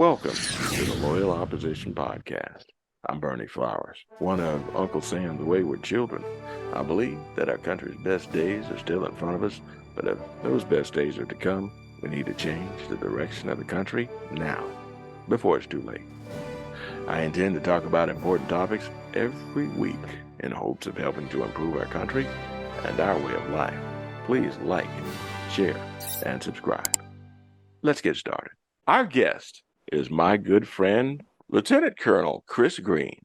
Welcome to the Loyal Opposition Podcast. I'm Bernie Flowers, one of Uncle Sam's wayward children. I believe that our country's best days are still in front of us, but if those best days are to come, we need to change the direction of the country now, before it's too late. I intend to talk about important topics every week in hopes of helping to improve our country and our way of life. Please like, share, and subscribe. Let's get started. Our guest is my good friend, Lieutenant Colonel Chris Greene.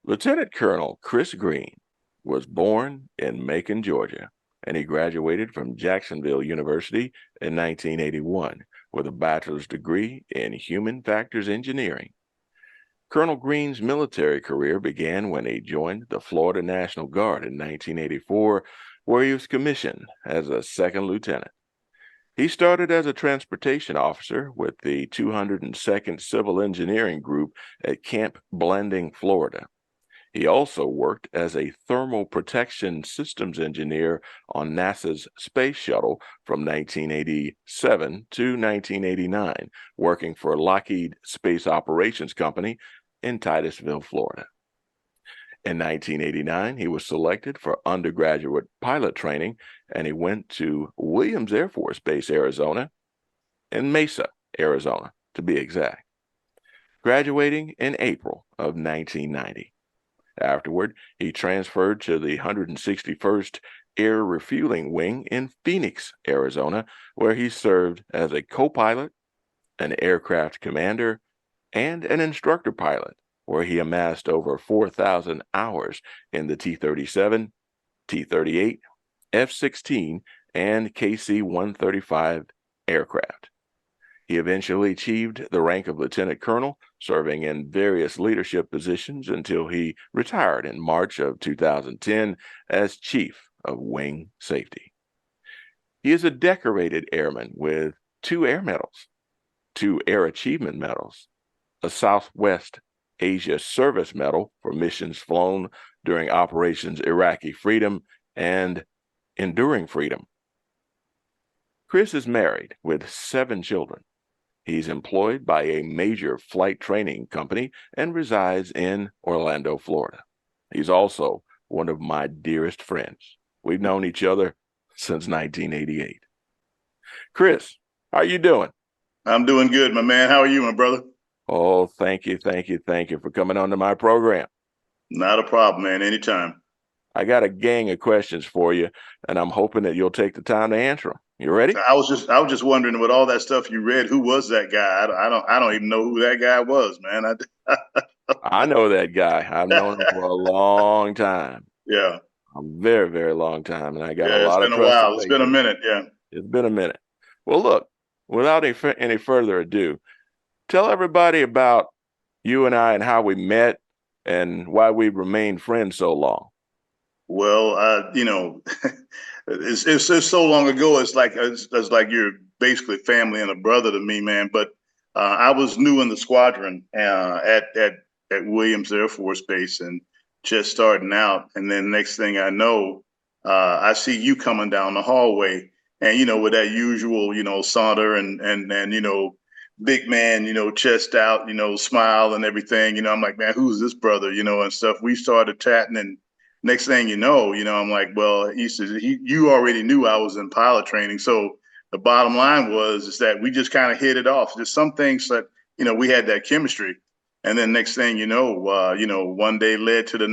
Lieutenant Colonel Chris Greene was born in Macon, Georgia, and he graduated from Jacksonville University in 1981 with a bachelor's degree in human factors engineering. Colonel Greene's military career began when he joined the Florida National Guard in 1984, where he was commissioned as a second lieutenant. He started as a transportation officer with the 202nd Civil Engineering Group at Camp Blanding, Florida. He also worked as a thermal protection systems engineer on NASA's Space Shuttle from 1987 to 1989, working for Lockheed Space Operations Company in Titusville, Florida. In 1989, he was selected for undergraduate pilot training, and he went to Williams Air Force Base, Arizona, in Mesa, Arizona, to be exact, graduating in April of 1990. Afterward, he transferred to the 161st Air Refueling Wing in Phoenix, Arizona, where he served as a co-pilot, an aircraft commander, and an instructor pilot, where he amassed over 4,000 hours in the T-37, T-38, F-16, and KC-135 aircraft. He eventually achieved the rank of lieutenant colonel, serving in various leadership positions until he retired in March of 2010 as chief of wing safety. He is a decorated airman with 2 air medals, 2 Air Achievement Medals, a Southwest Asia Service Medal for missions flown during Operations Iraqi Freedom and Enduring Freedom. Chris is married with 7 children. He's employed by a major flight training company and resides in Orlando, Florida. He's also one of my dearest friends. We've known each other since 1988. Chris, how are you doing? I'm doing good, my man. How are you, my brother? Oh, thank you for coming on to my program. Not a problem, man. Anytime. I got a gang of questions for you, and I'm hoping that you'll take the time to answer them. You ready? I was just wondering, with all that stuff you read, who was that guy? I don't even know who that guy was, man. I know that guy. I've known him for a long time. Yeah. A very, very long time, and I got a It's lot of been a trust. while. It's been a minute. Yeah. It's been a minute. Well, look, without any further ado, tell everybody about you and I and how we met and why we remained friends so long. Well, it's so long ago. It's like you're basically family and a brother to me, man. But I was new in the squadron at Williams Air Force Base and just starting out. And then next thing I know, I see you coming down the hallway, and with that usual, saunter and big man, chest out, smile and everything. I'm like, man, who's this brother, and stuff. We started chatting, and next thing you know, I'm like, well, he says you already knew I was in pilot training. So the bottom line is that we just kind of hit it off. There's some things that, we had that chemistry. And then next thing one day led to the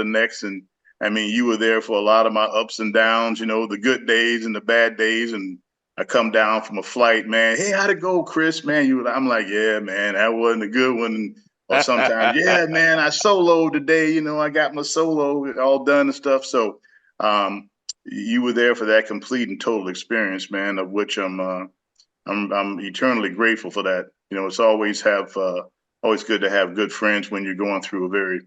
next. And I mean, you were there for a lot of my ups and downs, the good days and the bad days. And I come down from a flight, man. Hey, how'd it go, Chris? Man, I'm like, yeah, man, that wasn't a good one. Or sometimes, yeah, man, I soloed today. I got my solo all done and stuff. So you were there for that complete and total experience, man, of which I'm eternally grateful for that. It's always good to have good friends when you're going through a very,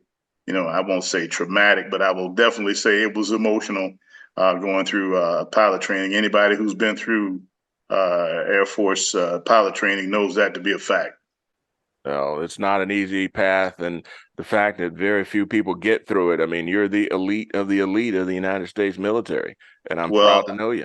I won't say traumatic, but I will definitely say it was emotional going through pilot training. Anybody who's been through Air Force pilot training knows that to be a fact. No, it's not an easy path, and the fact that very few people get through it. I mean, you're the elite of the United States military, and I'm proud to know you.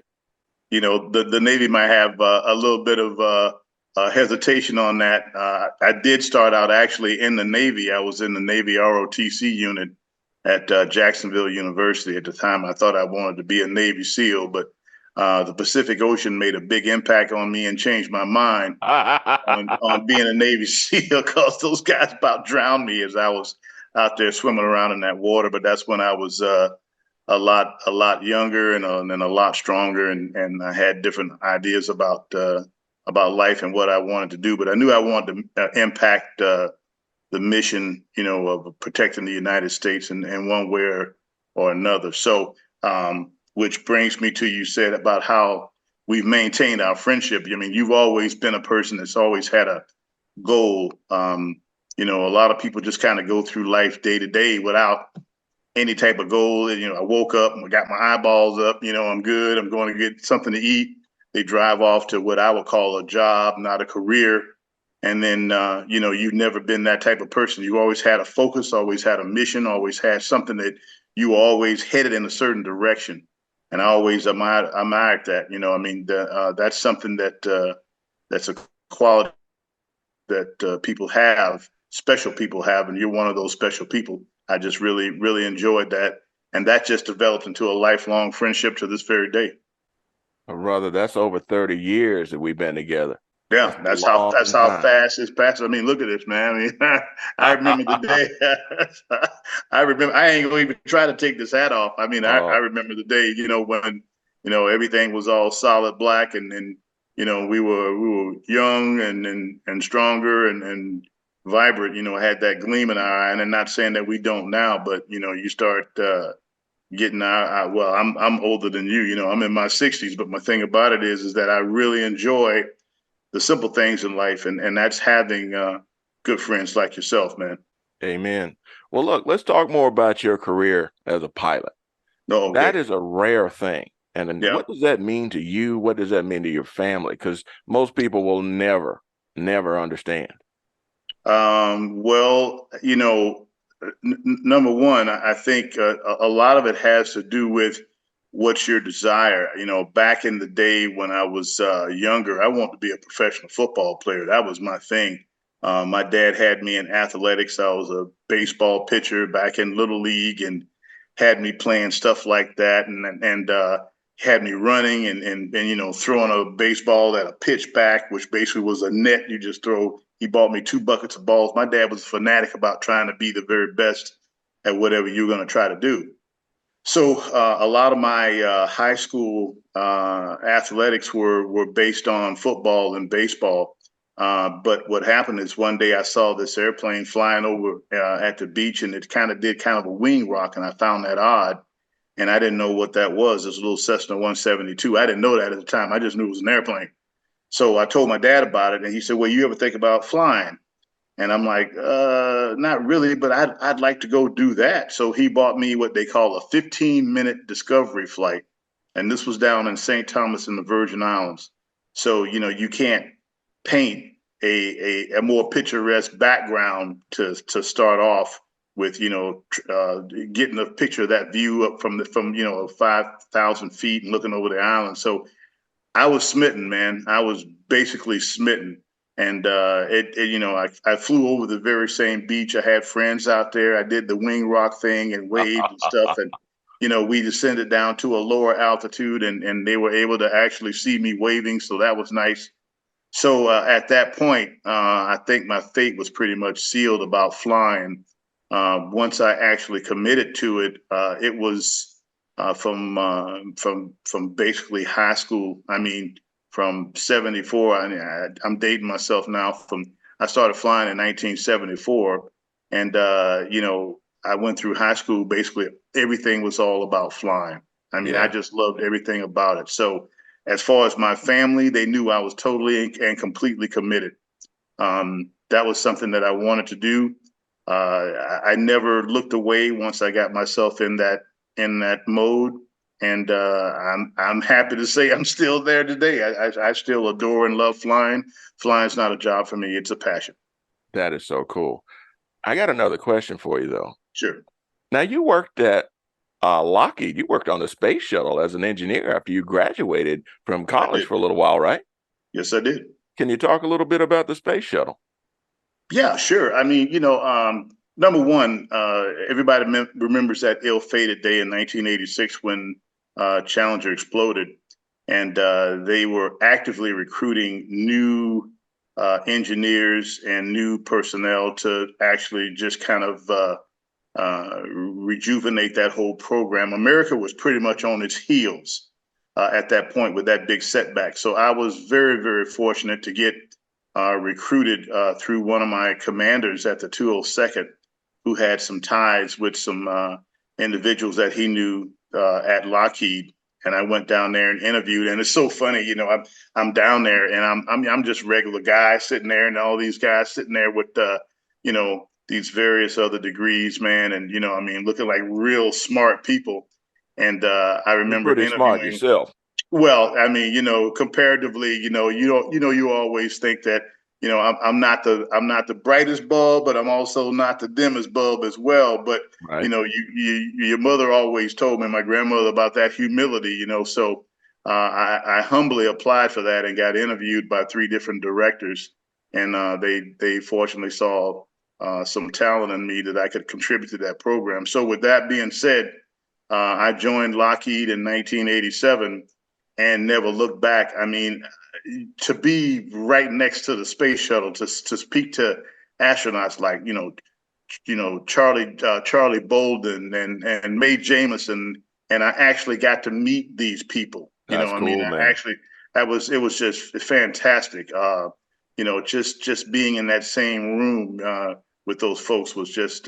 The Navy might have a little bit of hesitation on that. I did start out actually in the Navy. I was in the Navy ROTC unit at Jacksonville University. At the time, I thought I wanted to be a Navy SEAL, but the Pacific Ocean made a big impact on me and changed my mind on being a Navy SEAL, because those guys about drowned me as I was out there swimming around in that water. But that's when I was a lot younger and a lot stronger, and I had different ideas about life and what I wanted to do. But I knew I wanted to impact the mission, of protecting the United States in one way or another. So, which brings me to, you said about how we've maintained our friendship. I mean, you've always been a person that's always had a goal. A lot of people just kind of go through life day to day without any type of goal. I woke up and got my eyeballs up, I'm good. I'm going to get something to eat. They drive off to what I would call a job, not a career. And then, you've never been that type of person. You always had a focus, always had a mission, always had something that you always headed in a certain direction. And I always admired that. That's something that's a quality that people have, special people have, and you're one of those special people. I just really, really enjoyed that. And that just developed into a lifelong friendship to this very day. Brother, that's over 30 years that we've been together. Yeah, that's how fast it's passed. I mean, look at this, man. I mean, I remember the day. I remember. I ain't gonna even try to take this hat off. I mean, I remember the day. When everything was all solid black, and we were young and stronger and vibrant. Had that gleam in our eye. And I'm not saying that we don't now, but you start getting well, I'm older than you. I'm in my 60s, but my thing about it is that I really enjoy the simple things in life, and that's having good friends like yourself, man. Amen. Well, look, let's talk more about your career as a pilot. Okay. That is a rare thing. And then Yeah. What does that mean to you? What does that mean to your family? Because most people will never understand. Well, number one, I think a lot of it has to do with what's your desire. Back in the day when I was younger, I wanted to be a professional football player. That was my thing. My dad had me in athletics. I was a baseball pitcher back in Little League and had me playing stuff like that, and had me running and throwing a baseball at a pitch back, which basically was a net you just throw. He bought me 2 buckets of balls. My dad was a fanatic about trying to be the very best at whatever you're going to try to do. So a lot of my high school athletics were based on football and baseball. But what happened is one day I saw this airplane flying over at the beach, and it did kind of a wing rock, and I found that odd. And I didn't know what that was. It was a little Cessna 172. I didn't know that at the time. I just knew it was an airplane. So I told my dad about it, and he said, "Well, you ever think about flying?" And I'm like, not really, but I'd like to go do that. So he bought me what they call a 15-minute discovery flight. And this was down in St. Thomas in the Virgin Islands. So, you can't paint a more picturesque background to start off with, getting a picture of that view up from 5,000 feet and looking over the island. So I was smitten, man. I was basically smitten. And I flew over the very same beach. I had friends out there. I did the wing rock thing and waved and stuff. And, we descended down to a lower altitude, and they were able to actually see me waving. So that was nice. So at that point, I think my fate was pretty much sealed about flying. Once I actually committed to it, it was from basically high school. I mean, from 74, I'm dating myself now. I started flying in 1974, and I went through high school. Basically, everything was all about flying. I mean, I just loved everything about it. So, as far as my family, they knew I was totally and completely committed. That was something that I wanted to do. I never looked away once I got myself in that mode. And I'm happy to say I'm still there today. I still adore and love flying. Flying's not a job for me. It's a passion. That is so cool. I got another question for you, though. Sure. Now, you worked at Lockheed. You worked on the space shuttle as an engineer after you graduated from college for a little while, right? Yes, I did. Can you talk a little bit about the space shuttle? Yeah, sure. I mean, number one, everybody remembers that ill-fated day in 1986 when Challenger exploded, and they were actively recruiting new engineers and new personnel to actually just kind of rejuvenate that whole program. America was pretty much on its heels at that point with that big setback. So I was very, very fortunate to get recruited through one of my commanders at the 202nd, who had some ties with some individuals that he knew at Lockheed. And I went down there and interviewed, and it's so funny, I'm down there, and I'm just regular guy sitting there, and all these guys sitting there with these various other degrees, man, and I mean, looking like real smart people. And I You're remember pretty smart interviewing. yourself. Well, I mean, comparatively, you don't, you always think that, I'm not the brightest bulb, but I'm also not the dimmest bulb as well. But Right. your mother always told me, my grandmother, about that humility. So I humbly applied for that and got interviewed by three different directors, and they fortunately saw some talent in me that I could contribute to that program. So with that being said, I joined Lockheed in 1987 and never looked back. I mean, to be right next to the space shuttle, to speak to astronauts like Charlie Bolden and Mae Jemison, and I actually got to meet these people. That's I mean, cool, man. it was just fantastic. Just being in that same room with those folks was just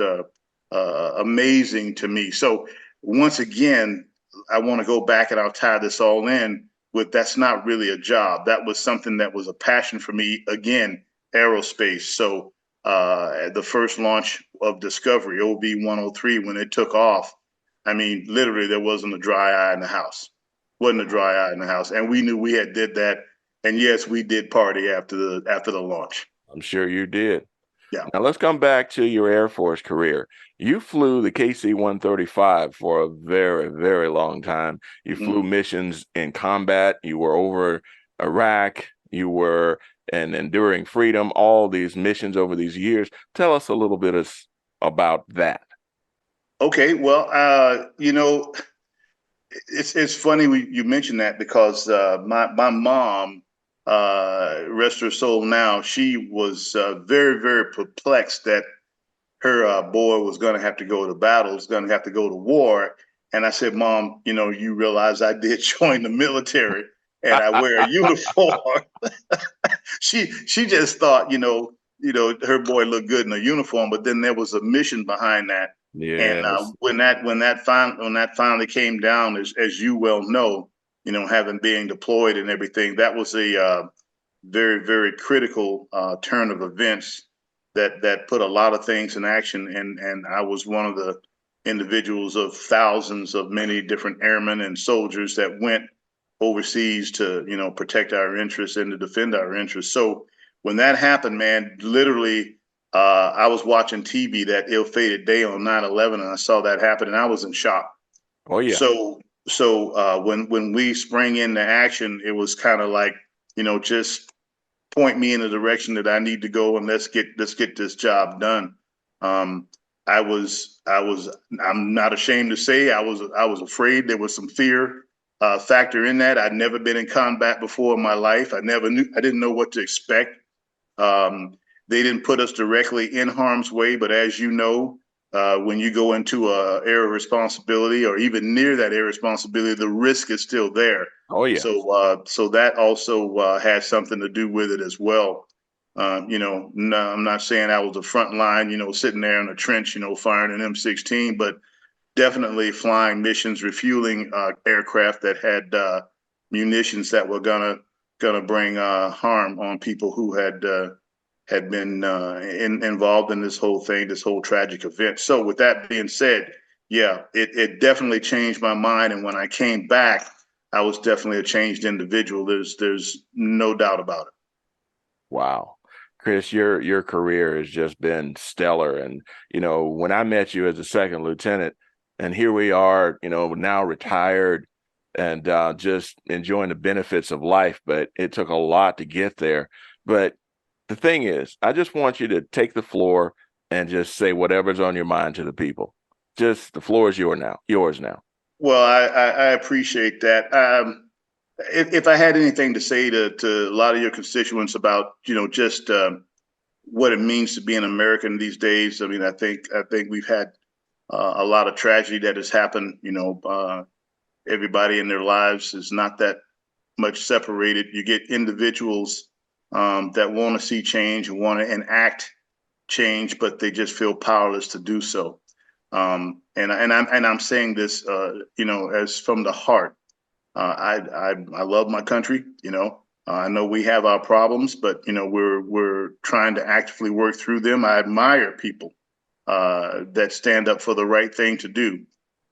amazing to me. So once again, I want to go back and I'll tie this all in with that's not really a job. That was something that was a passion for me. Again, aerospace. So the first launch of Discovery, OB-103, when it took off, I mean, literally there wasn't a dry eye in the house. Wasn't a dry eye in the house. And we knew we had did that. And yes, we did party after the launch. I'm sure you did. Yeah. Now let's come back to your Air Force career. You flew the KC-135 for a very, very long time. You Mhm. flew missions in combat. You were over Iraq. You were and Enduring Freedom, all these missions over these years. Tell us a little bit about that. Okay, well, it's funny you mentioned that because my mom, rest her soul now, she was very, very perplexed that her boy was going to have to go to battle, was going to have to go to war. And I said, Mom, you realize I did join the military and I wear a uniform. She just thought, her boy looked good in a uniform, but then there was a mission behind that. And Yes. when that finally came down, as you well know, having being deployed and everything, that was a very, very critical turn of events that put a lot of things in action. And I was one of the individuals of thousands of many different airmen and soldiers that went overseas to, protect our interests and to defend our interests. So when that happened, man, literally, I was watching TV that ill-fated day on 9/11, and I saw that happen, and I was in shock. Oh yeah. So when we sprang into action, it was kind of like, just point me in the direction that I need to go, and let's get this job done. Um, I'm not ashamed to say I was afraid. There was some fear factor in that. I'd never been in combat before in my life. I didn't know what to expect. Um, they didn't put us directly in harm's way, but as you know, when you go into a area of responsibility or even near that area of responsibility, the risk is still there. Oh yeah. So that also had something to do with it as well. No, I'm not saying I was the front line, sitting there in a trench, firing an M16, but definitely flying missions, refueling aircraft that had munitions that were gonna bring harm on people who had been involved in this whole thing, this whole tragic event. So with that being said, yeah, it definitely changed my mind. And when I came back, I was definitely a changed individual. There's no doubt about it. Wow. Chris, your career has just been stellar. And, when I met you as a second lieutenant, and here we are, now retired and just enjoying the benefits of life, but it took a lot to get there. But the thing is, I just want you to take the floor and just say whatever's on your mind to the people. Just the floor is yours now. Well, I appreciate that. If I had anything to say to a lot of your constituents about, just what it means to be an American these days, I mean, I think we've had a lot of tragedy that has happened. Everybody in their lives is not that much separated. You get individuals that want to see change and want to enact change, but they just feel powerless to do so. And I'm saying this, as from the heart. I love my country. I know we have our problems, but we're trying to actively work through them. I admire people that stand up for the right thing to do.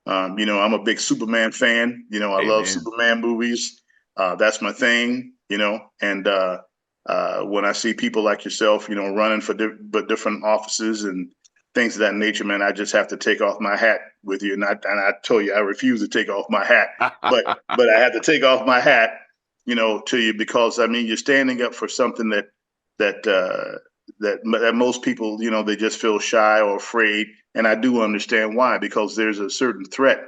I'm a big Superman fan. I love Amen. Superman movies. That's my thing. And when I see people like yourself, running for different offices and things of that nature, man, I just have to take off my hat with you. And I told you I refuse to take off my hat, but I have to take off my hat, to you, because I mean you're standing up for something that most people, they just feel shy or afraid, and I do understand why, because there's a certain threat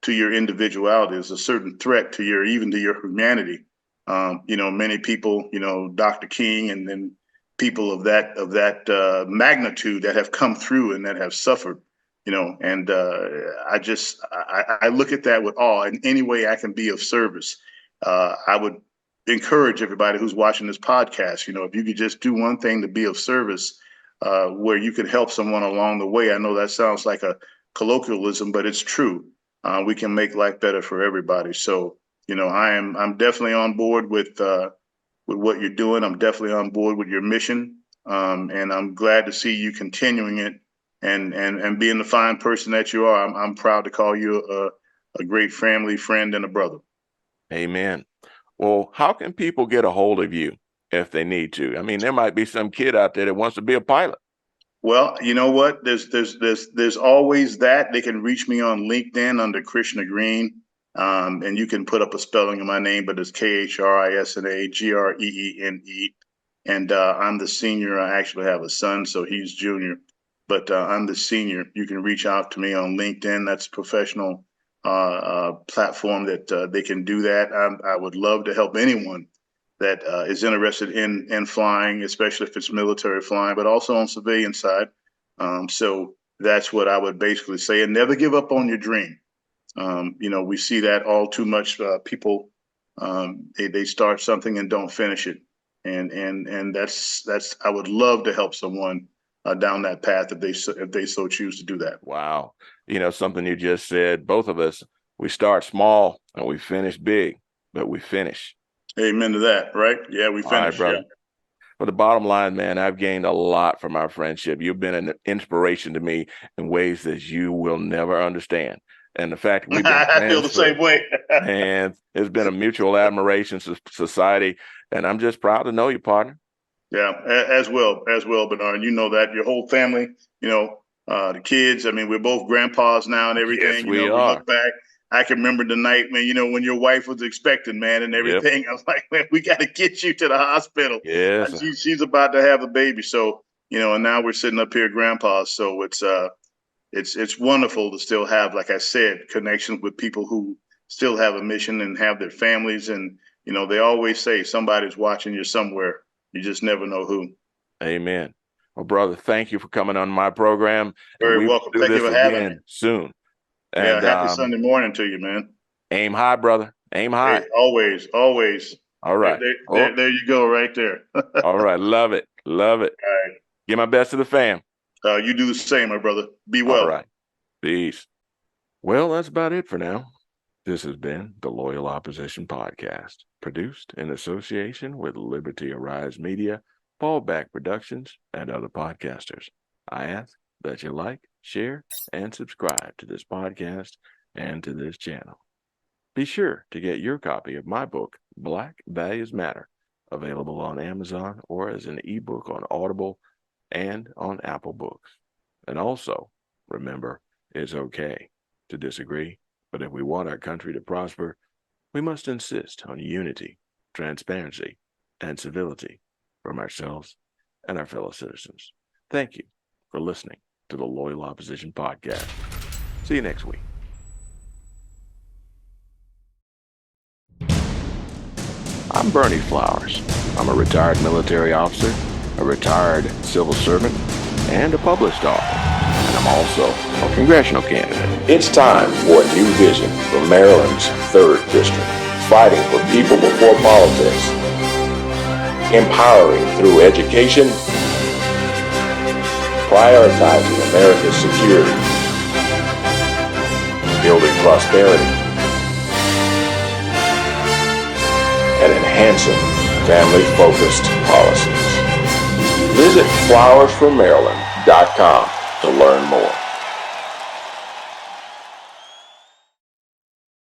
to your individuality. There's a certain threat to your humanity. Many people, Dr. King and then people of that magnitude that have come through and that have suffered, and I look at that with awe. In any way I can be of service, I would encourage everybody who's watching this podcast, if you could just do one thing to be of service, where you can help someone along the way. I know that sounds like a colloquialism, but it's true. We can make life better for everybody. So, I'm definitely on board with what you're doing. I'm definitely on board with your mission. And I'm glad to see you continuing it and being the fine person that you are. I'm proud to call you a great family friend and a brother. Amen. Well, how can people get a hold of you if they need to? I mean, there might be some kid out there that wants to be a pilot. Well, you know what? There's always that. They can reach me on LinkedIn under Krishna Greene, and you can put up a spelling of my name, but it's KHRISNA GREENE. And I'm the senior. I actually have a son, so he's junior, but I'm the senior. You can reach out to me on LinkedIn. That's a professional platform that they can do that. I would love to help anyone that is interested in flying, especially if it's military flying, but also on civilian side. So that's what I would basically say, and never give up on your dream. We see that all too much. People they start something and don't finish it, and that's I would love to help someone down that path if they so choose to do that. Wow. Something you just said, both of us, we start small and we finish big, but we finish. Amen to that, right? Yeah, we All right, finish. Yeah. brother. But the bottom line, man, I've gained a lot from our friendship. You've been an inspiration to me in ways that you will never understand. And the fact that we've been I feel friends the same way. man, it's been a mutual admiration society. And I'm just proud to know you, partner. Yeah, as well, Bernard. You know that your whole family, the kids. I mean, we're both grandpas now and Yes, everything. we We are. look back. I can remember the night when your wife was expecting, man, and Yep. everything. I was like, man, we got to get you to the hospital. Yes. She's about to have a baby. So, and now we're sitting up here, grandpas. So it's wonderful to still have, like I said, connections with people who still have a mission and have their families. And, they always say somebody's watching you somewhere. You just never know who. Amen. Well, brother, thank you for coming on my program. And Very we will welcome. do Thank you this for having me. again soon. Yeah, And happy Sunday morning to you, man. aim high, brother. Aim Hey, high. always, always. All There, right. there, Oh, there, there you go, right there. All all right. Love it. Love it. right. Give my best to the fam. You do the same, my brother. Be All well. right. Peace. Well, that's about it for now. This has been the Loyal Opposition Podcast, produced in association with Liberty Arise Media, Fallback Productions, and other podcasters. I ask that you like, share, and subscribe to this podcast and to this channel. Be sure to get your copy of my book, Black Values Matter, available on Amazon or as an ebook on Audible and on Apple Books. And also, remember, it's okay to disagree, but if we want our country to prosper, we must insist on unity, transparency, and civility. from ourselves and our fellow citizens. Thank you for listening to the Loyal Opposition Podcast. See you next week. I'm Bernie Flowers. I'm a retired military officer, a retired civil servant, and a published author. And I'm also a congressional candidate. It's time for a new vision for Maryland's 3rd District. Fighting for people before politics. Empowering through education. Prioritizing America's security. Building prosperity. And enhancing family-focused policies. Visit flowersformaryland.com to learn more.